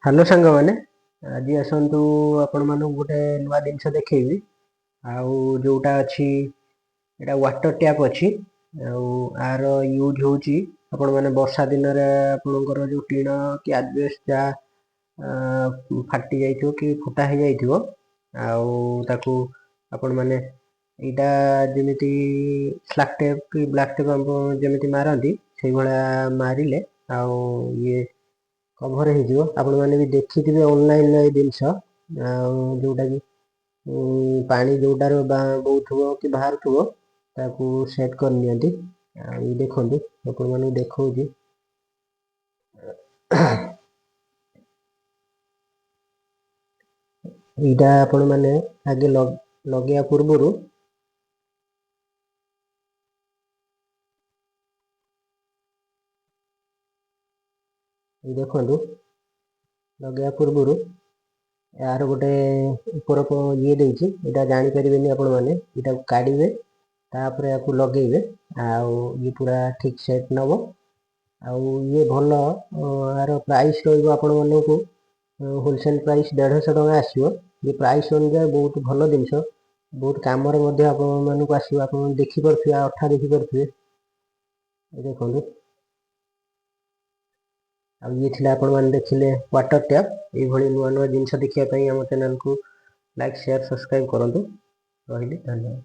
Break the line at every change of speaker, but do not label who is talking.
Hello ସାଙ୍ଗମାନେ, ଆଜି ଆସନ୍ତୁ ଆପଣମାନଙ୍କୁ ଗୋଟେ ନୂଆ ଜିନିଷ ଦେଖେଇବି। ଆଉ ଯୋଉଟା ଅଛି ଏଇଟା ୱାଟର ଟ୍ୟାପ୍ ଅଛି। ଆଉ ଆର ୟୁଜ୍ ହେଉଛି ଆପଣମାନେ ବର୍ଷା ଦିନରେ ଆପଣଙ୍କର ଯେଉଁ ଟିଣ କି ଆଜବେଷ୍ଟ ଯାହା ଫାଟି ଯାଇଥିବ କି ଫୁଟା ହେଇଯାଇଥିବ, ଆଉ ତାକୁ ଆପଣମାନେ ଏଇଟା ଯେମିତି ସ୍ଲାକ୍ ଟେପ୍ କି ବ୍ଲାକ୍ ଟେପ୍ ଯେମିତି ମାରନ୍ତି ସେଇଭଳିଆ ମାରିଲେ ଆଉ ଇଏ କଭର ହେଇଯିବ। ଆପଣମାନେ ବି ଦେଖିଥିବେ ଅନଲାଇନରେ ଏଇ ଜିନିଷ, ଆଉ ଯୋଉଟାକି ପାଣି ଯୋଉଟାର ବହୁଥିବ କି ବାହାରୁଥିବ ତାକୁ ସେଟ୍ କରିନିଅନ୍ତି। ଆଉ ଦେଖନ୍ତୁ ଆପଣମାନଙ୍କୁ ଦେଖଉଛି। ଏଇଟା ଆପଣମାନେ ଆଗେ ଲଗେଇବା ପୂର୍ବରୁ ଦେଖନ୍ତୁ, ଲଗେଇବା ପୂର୍ବରୁ यार गोटे ऊपर ये देछि एटा जानि परिबेनी आपनमाने एटाକୁ काढिबे तापरे याकु लगेइबे आउ ये पूरा ठीक सेट नबो आउ ये भलो यार प्राइस रहइबो आपनमानकु होलसेल प्राइस 150 टका आसीबो। ये प्राइस अनुसार बहुत भलो जिंस बहुत काम रे मध्ये आपनमानकु आसीबो। आपन देखि परथिबे अठा देखि परथिबे देखंतु। ଆଉ ଇଏ ଥିଲା ଆପଣମାନେ ଦେଖିଲେ ୱାଟର ଟ୍ୟାପ୍। ଏଇଭଳି ନୂଆ ନୂଆ ଜିନିଷ ଦେଖିବା ପାଇଁ ଆମ ଚ୍ୟାନେଲକୁ ଲାଇକ୍ ସେୟାର ସବସ୍କ୍ରାଇବ୍ କରନ୍ତୁ। ରହିଲି, ଧନ୍ୟବାଦ।